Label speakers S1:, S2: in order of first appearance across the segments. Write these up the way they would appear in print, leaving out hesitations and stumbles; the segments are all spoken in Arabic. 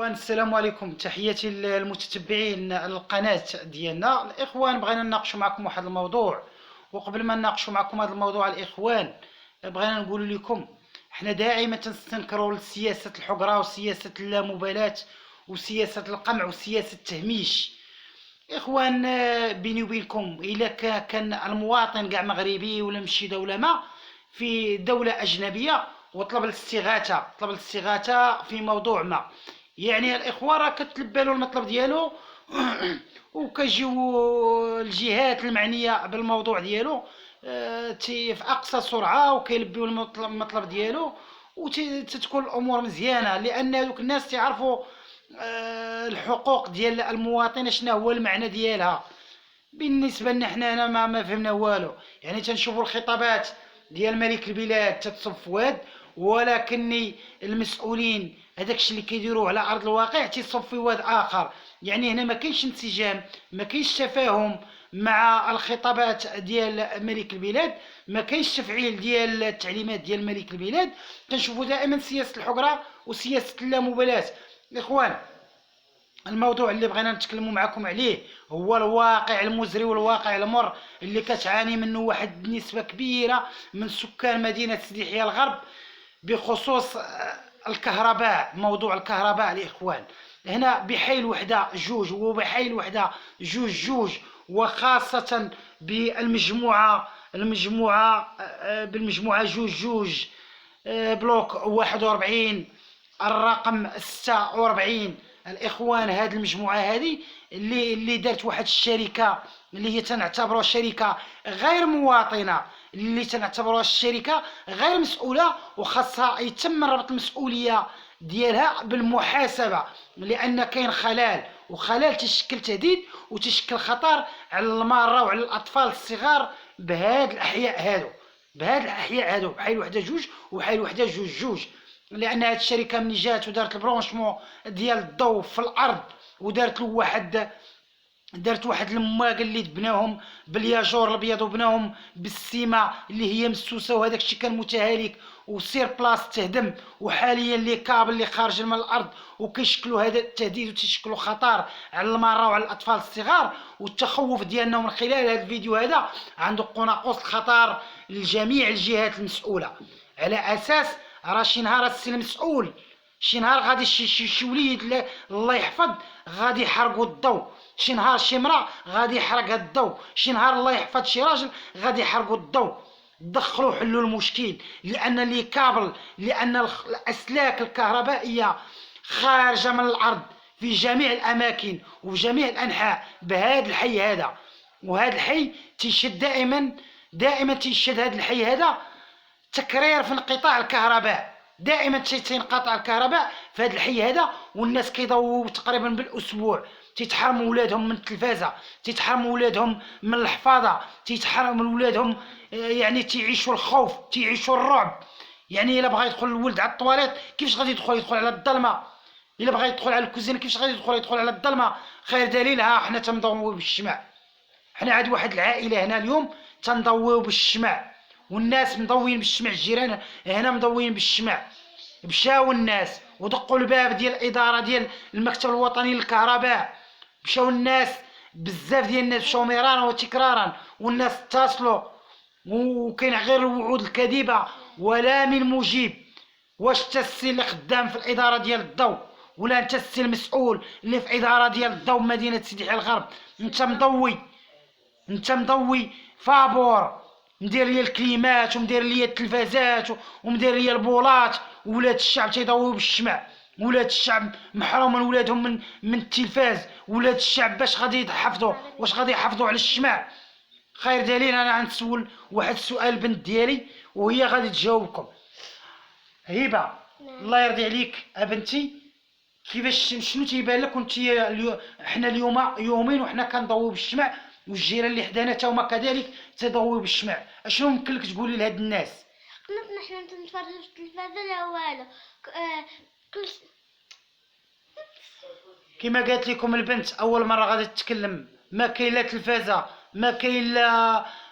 S1: اخوان، السلام عليكم. تحياتي للمتتبعين القناه ديالنا. الاخوان، بغينا نناقشوا معكم واحد الموضوع، وقبل ما نناقشوا معكم هذا الموضوع الاخوان بغينا نقول لكم احنا دائما تنستنكروا سياسه الحقره وسياسه اللامبالاه وسياسه القمع وسياسه التهميش. اخوان، بيني وبينكم الا كان المواطن كاع مغربي ولا مشي دوله ما في دوله اجنبيه وطلب الاستغاثه في موضوع ما، يعني الاخوه راه كتلبى له المطلب ديالو وكيجيو الجهات المعنيه بالموضوع ديالو في اقصى سرعه وكيلبيو المطلب ديالو وتتكون الامور مزيانه، لان هذوك الناس تعرفوا الحقوق ديال المواطن شنو هو المعنى ديالها. بالنسبه لنا حنا هنا ما فهمنا والو، يعني تنشوفوا الخطابات ديال ملك البلاد تتصب فواد، ولكن المسؤولين هذاكشي اللي كيديروه على ارض الواقع تيصب في واد اخر. يعني هنا ما كاينش انسجام، ما كاينش تفاهم مع الخطابات ديال ملك البلاد، ما كاينش تفعيل ديال التعليمات ديال ملك البلاد. كنشوفوا دائما سياسه الحقره وسياسه اللامبالاه. الاخوان، الموضوع اللي بغينا نتكلموا معكم عليه هو الواقع المزري والواقع المر اللي كتعاني منه واحد النسبة كبيرة من سكان مدينة سيدي يحيى الغرب بخصوص الكهرباء. موضوع الكهرباء الاخوان، هنا بحي الوحدة جوج وبحي الوحدة جوج، وخاصة بالمجموعة جوج بلوك 41 الرقم 46. الاخوان، هذه المجموعه هذه اللي دارت واحد الشركه اللي هي تنعتبروها شركه غير مواطنه، اللي تنعتبروها الشركه غير مسؤوله، وخاصها يتم ربط المسؤوليه ديالها بالمحاسبه، لان كاين خلل، وخلل تشكل تهديد وتشكل خطر على الماره وعلى الاطفال الصغار بهاد الاحياء هادو بحي الوحده جوج وبحي الوحده جوج. لان هاد الشركه ملي جات ودارت البرونشمون ديال الضوء في الارض ودارت له واحد الماق اللي بناهم بالياجور الابيض وبناهم بالسيما اللي هي مسوسه، وهذاك الشيء كان متهالك وسير بلاص تهدم، وحاليا اللي كابل اللي خارج من الارض وكيشكلوا هذا التهديد وتشكلوا خطر على المراه وعلى الاطفال الصغار. والتخوف ديالنا من خلال هذا الفيديو هذا عنده قناقوس الخطر لجميع الجهات المسؤوله، على اساس راه شي نهار السي المسؤول، شي نهار غادي شي وليد الله يحفظ غادي يحرقوا الضوء، شي نهار شي مرا غادي يحرق الضوء، شي نهار الله يحفظ شي راجل غادي يحرقوا الضوء. دخلوا حلوا المشكل، لان لي كابل، لان الاسلاك الكهربائيه خارجه من الارض في جميع الاماكن وفي جميع الانحاء بهذا الحي هذا. وهذا الحي تيشد دائما تيشد هذا الحي هذا تكرير في انقطاع الكهرباء، دائما تنقطع الكهرباء في هذا الحي هذا، والناس كيضووا تقريبا بالاسبوع، تيتحرموا ولادهم من التلفازه، تيتحرموا ولادهم من الحفاظه، تيتحرموا ولادهم يعني تيعيشوا الخوف، تيعيشوا الرعب. يعني الا بغى يدخل الولد على الطواليت كيفاش غادي يدخل على الظلمه؟ الا بغى يدخل على الكوزينه كيفاش غادي يدخل على الظلمه؟ خير دليل ها حنا تنضويو بالشمع، حنا عاد واحد العائله هنا اليوم تنضويو بالشمع، والناس مضوين بالشمع، الجيران هنا مضوين بالشمع. مشاو الناس ودقوا الباب ديال الاداره ديال المكتب الوطني للكهرباء، مشاو الناس بزاف ديال الناس مشاو مرارا وتكرارا، والناس اتصلوا وكاين غير الوعود الكاذبه ولا من مجيب. واش انت السي اللي خدام في الاداره ديال الضوء، ولا انت السي المسؤول اللي في اداره ديال الضوء مدينه سيدي يحيى الغرب؟ انت مضوي فابور، مدير ليا الكليمات ومدير ليا التلفازات ومدير ليا البولات، ولاد الشعب تيضويو بالشمع، ولاد الشعب محروم من ولادهم من التلفاز، ولاد الشعب باش غادي يحافظوا، واش غادي يحافظوا على الشمع؟ خير دليل انا غنسول واحد السؤال البنت ديالي وهي غادي تجاوبكم. هبه، الله يرضي عليك ابنتي، كيفاش شنو تيبان لك كنت حنا اليوم يومين وحنا كنضويو بالشمع، والجيران اللي حدانا تا هما كذلك تيضويو بالشمع، اشنو يمكن لك تقولي لهاد الناس؟
S2: قلنا حنا تنتفرجوا في التلفازه لا والو. كل
S1: كما قالت لكم البنت اول مره غادي تتكلم، ما كاين لا تلفازه، ما كاين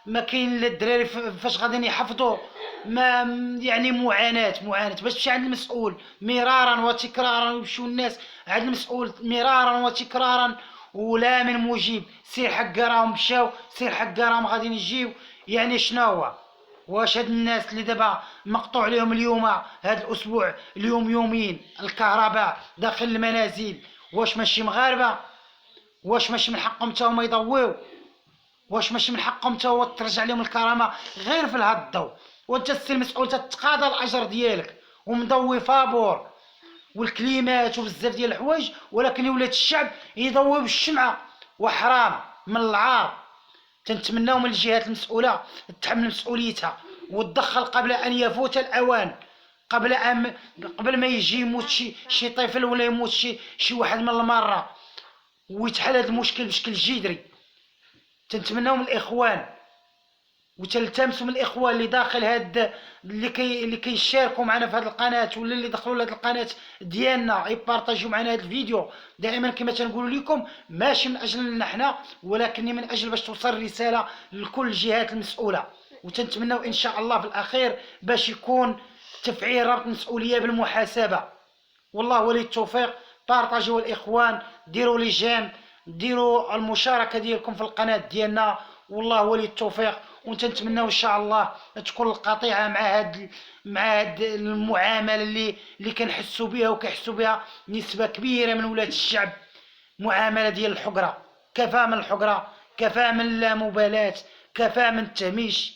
S1: ما كاين لا الدراري فاش غادي يحفظوا، ما يعني معاناة باش تمشي عند المسؤول مرارا وتكرارا، ويمشيو الناس عند المسؤول مرارا وتكرارا ولا من مجيب. سير حقا راهم مشاو، سير حقا راهم غادي يجيو. يعني شنو هو؟ واش هاد الناس اللي دابا مقطوع عليهم اليوم هاد الاسبوع اليوم يومين الكهرباء داخل المنازل، واش ماشي مغاربه؟ واش ماشي من حقهم تا هما يضويو؟ واش ماشي من حقهم تا هو ترجع لهم الكرامه غير في هذا الضوء؟ وانت السي المسؤول تتقاضى الاجر ديالك ومضوي فابور والكليمات وبزاف ديال الحوايج، ولكن ولاد الشعب يضويو بالشمعه وحرام من العار. تنتمناو من الجهات المسؤوله تحمل مسؤوليتها وتدخل قبل ان يفوت الاوان، قبل ما يجي يموت شي طفل ولا يموت شي واحد من المره ويتحل هذا المشكل بشكل جذري. تنتمناو من الاخوان وتلتمسوا من الاخوان اللي داخل هاد اللي كيشاركوا معنا في هذه القناه ولا اللي دخلوا لهاد القناه ديالنا يبارطاجيو معنا هذا الفيديو. دائما كما تنقول لكم ماشي من اجلنا حنا، ولكن من اجل باش توصل الرساله لكل الجهات المسؤوله. وتنتمناو ان شاء الله في الاخير باش يكون تفعيل ربط المسؤوليه بالمحاسبه. والله ولي التوفيق. بارطاجيو الاخوان، ديروا لجان، ديروا المشاركه ديالكم في القناه ديالنا، والله ولي التوفيق. وتنتمناو ان شاء الله تكون القطيعه مع هاد المعامله اللي كنحسوا بها وكيحسوا بها نسبه كبيره من ولاد الشعب، معامله ديال الحقره. كفى من الحقره، كفى من اللامبالاه، كفى من التهميش.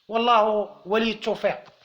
S1: والله ولي التوفيق.